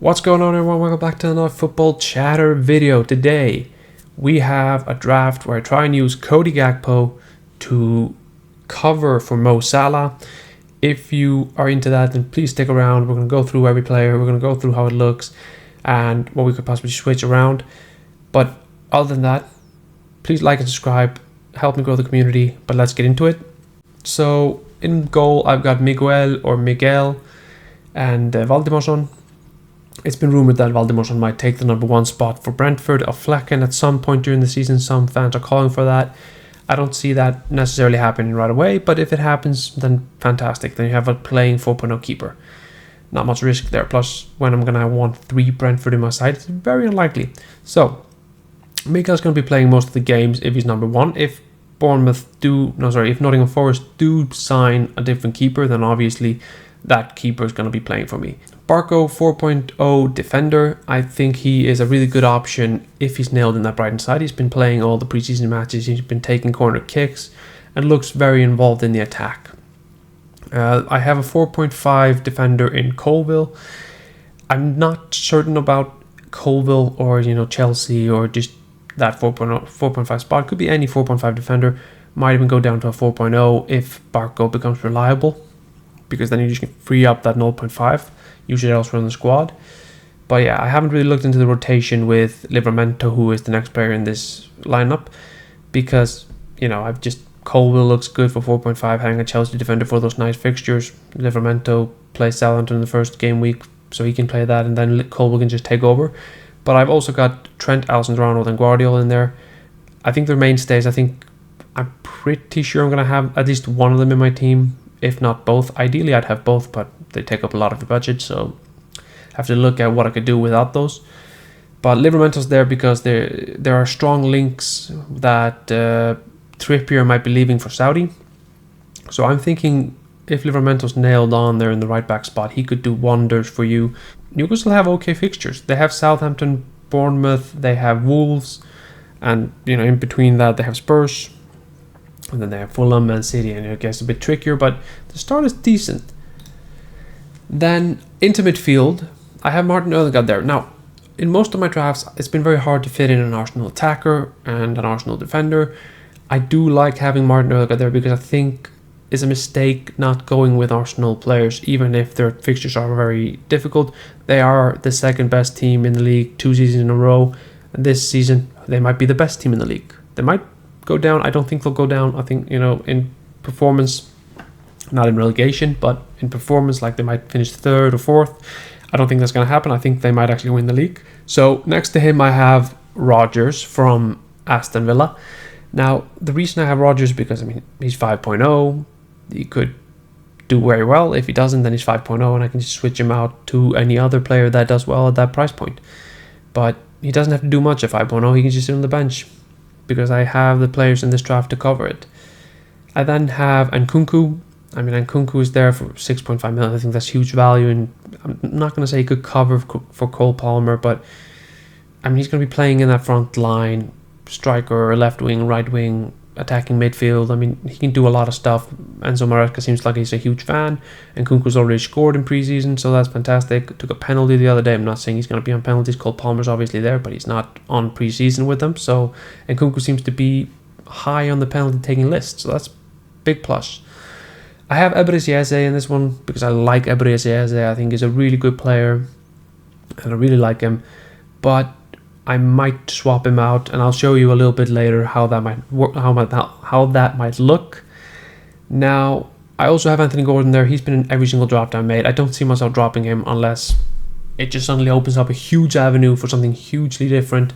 What's going on, everyone? Welcome back to another football chatter video. Today we have a draft where I try and use Cody Gakpo to cover for Mo Salah. If you are into that, then please stick around. We're going to go through every player, we're going to go through how it looks and what we could possibly switch around. But other than that, please like and subscribe, help me grow the community. But let's get into it. So in goal, I've got Miguel and Valdemarson. It's been rumoured that Valdemarson might take the number one spot for Brentford of Flecken at some point during the season. Some fans are calling for that. I don't see that necessarily happening right away, but if it happens, then fantastic. Then you have a playing 4.0 keeper. Not much risk there. Plus, when I'm going to want 3 Brentford in my side, it's very unlikely. So, Miguel's going to be playing most of the games if he's number one. If Nottingham Forest do sign a different keeper, then obviously that keeper is going to be playing for me. Barco 4.0 defender. I think he is a really good option if he's nailed in that Brighton side. He's been playing all the preseason matches. He's been taking corner kicks and looks very involved in the attack. I have a 4.5 defender in Colville. I'm not certain about Colville or Chelsea or just that 4.5 spot. Could be any 4.5 defender. Might even go down to a 4.0 if Barco becomes reliable, because then you just can free up that 0.5, usually elsewhere in the squad. But yeah, I haven't really looked into the rotation with Livramento, who is the next player in this lineup, because Colville looks good for 4.5, having a Chelsea defender for those nice fixtures. Livramento plays Southampton in the first game week, so he can play that, and then Colville can just take over. But I've also got Trent, Alexander-Arnold, and Guardiola in there. I think they're mainstays. I'm pretty sure I'm going to have at least one of them in my team, if not both. Ideally, I'd have both, but they take up a lot of the budget, so I have to look at what I could do without those. But Livramento's there because there are strong links that Trippier might be leaving for Saudi. So I'm thinking if Livramento's nailed on there in the right back spot, he could do wonders for you. Newcastle have okay fixtures. They have Southampton, Bournemouth, they have Wolves, and in between that they have Spurs. And then they have Fulham, Man City, and it gets a bit trickier, but the start is decent. Then into midfield, I have Martin Ødegaard there. Now, in most of my drafts, it's been very hard to fit in an Arsenal attacker and an Arsenal defender. I do like having Martin Ødegaard there because I think it's a mistake not going with Arsenal players, even if their fixtures are very difficult. They are the second best team in the league 2 seasons in a row, and this season they might be the best team in the league. They might go down. I don't think they'll go down. I think in performance, not in relegation, but in performance, like they might finish 3rd or 4th. I don't think that's going to happen. I think they might actually win the league. So next to him I have Rodgers from Aston Villa. Now the reason I have Rodgers is because he's 5.0. He could do very well. If he doesn't, then he's 5.0, and I can just switch him out to any other player that does well at that price point. But he doesn't have to do much at 5.0. He can just sit on the bench, because I have the players in this draft to cover it. I then have Nkunku. Nkunku is there for 6.5 million. I think that's huge value, and I'm not going to say he could cover for Cole Palmer, but he's going to be playing in that front line, striker, left wing, right wing, attacking midfield. He can do a lot of stuff. Enzo Maresca seems like he's a huge fan. Nkunku's already scored in preseason, so that's fantastic. Took a penalty the other day. I'm not saying he's going to be on penalties. Cole Palmer's obviously there, but he's not on preseason with them. So Nkunku seems to be high on the penalty taking list, so that's a big plus. I have Eberechi Eze in this one because I like Eberechi Eze. I think he's a really good player, and I really like him. But I might swap him out, and I'll show you a little bit later how that might work, how that might look. Now, I also have Anthony Gordon there. He's been in every single draft I made. I don't see myself dropping him unless it just suddenly opens up a huge avenue for something hugely different.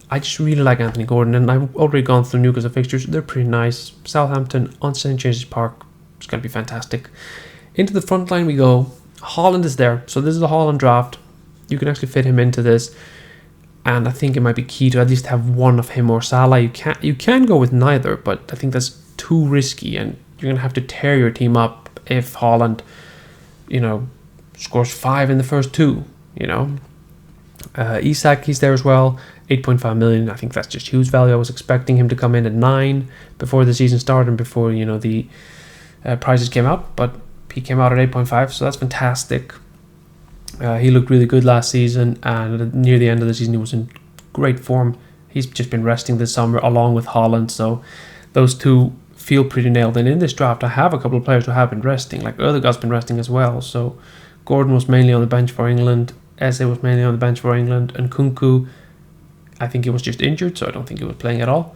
I just really like Anthony Gordon, and I've already gone through Newcastle fixtures. They're pretty nice. Southampton on St. James's Park. It's going to be fantastic. Into the front line we go. Haaland is there. So this is a Haaland draft. You can actually fit him into this. And I think it might be key to at least have one of him or Salah. You can go with neither, but I think that's too risky, and you're going to have to tear your team up if Haaland, scores 5 in the first 2, Isak, he's there as well, 8.5 million. I think that's just huge value. I was expecting him to come in at 9 before the season started and before, the prices came out, but he came out at 8.5, so that's fantastic. He looked really good last season, and near the end of the season he was in great form. He's just been resting this summer along with Haaland, so those two feel pretty nailed. And in this draft I have a couple of players who have been resting, like Ødegaard's been resting as well. So Gordon was mainly on the bench for England, Eze was mainly on the bench for England, and Kunku, I think he was just injured, so I don't think he was playing at all.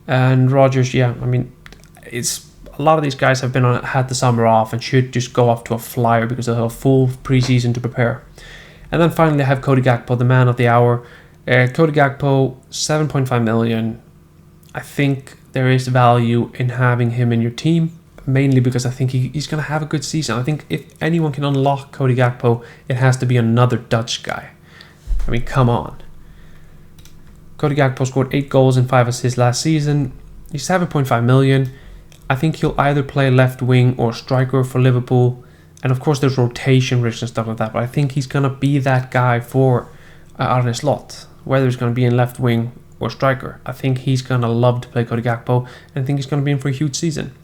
And Rodgers, yeah, I mean, it's a lot of these guys have had the summer off and should just go off to a flyer because they'll have a full preseason to prepare. And then finally I have Cody Gakpo, the man of the hour. Cody Gakpo, 7.5 million. I think there is value in having him in your team, mainly because I think he's going to have a good season. I think if anyone can unlock Cody Gakpo, it has to be another Dutch guy. I mean, come on. Cody Gakpo scored 8 goals and 5 assists last season. He's 7.5 million. I think he'll either play left wing or striker for Liverpool. And of course there's rotation risks and stuff like that, but I think he's going to be that guy for Arne Slot. Whether he's going to be in left wing or striker, I think he's going to love to play Cody Gakpo, and I think he's going to be in for a huge season.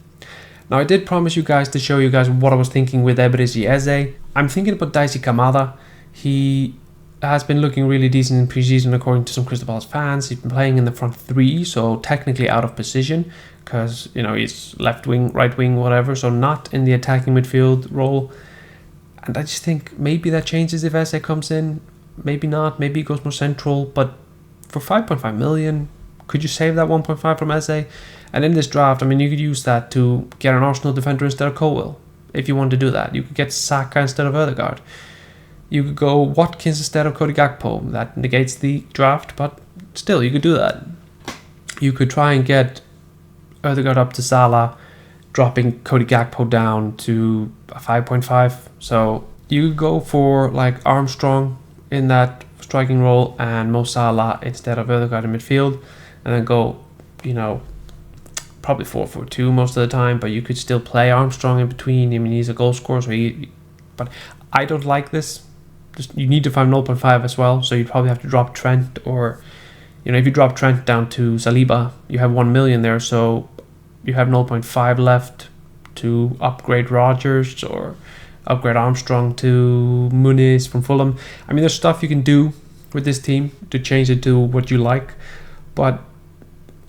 Now I did promise you guys to show you guys what I was thinking with Eberechi Eze. I'm thinking about Daisy Kamada. He has been looking really decent in preseason according to some Crystal Palace fans. He's been playing in the front three, so technically out of position because, you know, he's left wing, right wing, whatever, so not in the attacking midfield role. And I just think maybe that changes if Eze comes in. Maybe not, maybe he goes more central, but for 5.5 million, could you save that 1.5 from Eze? And in this draft, I mean, you could use that to get an Arsenal defender instead of Colwill, if you want to do that. You could get Saka instead of Ødegaard. You could go Watkins instead of Cody Gakpo. That negates the draft, but still, you could do that. You could try and get Ødegaard up to Salah, dropping Cody Gakpo down to a 5.5. So you could go for like Armstrong in that striking role and Mo Salah instead of Ødegaard in midfield, and then go, you know, probably 4-4-2 most of the time, but you could still play Armstrong in between. I mean, he's a goal scorer, so but I don't like this. Just, you need to find 0.5 as well, so you'd probably have to drop Trent, or, you know, if you drop Trent down to Saliba, you have 1 million there, so you have 0.5 left to upgrade Rodgers or upgrade Armstrong to Muniz from Fulham. I mean, there's stuff you can do with this team to change it to what you like, but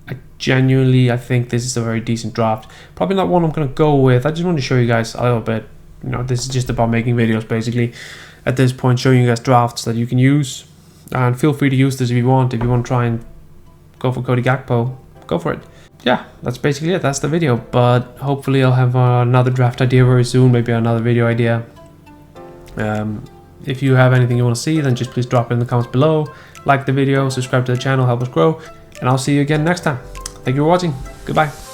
I think this is a very decent draft. Probably not one I'm going to go with. I just want to show you guys a little bit. You know, this is just about making videos basically at this point, showing you guys drafts that you can use, and feel free to use this if you want. If you want to try and go for Cody Gakpo, go for it. Yeah, that's basically it. That's the video, but hopefully I'll have another draft idea very soon, maybe another video idea. If you have anything you want to see, then just please drop it in the comments below. Like the video, subscribe to the channel, help us grow, and I'll see you again next time. Thank you for watching. Goodbye.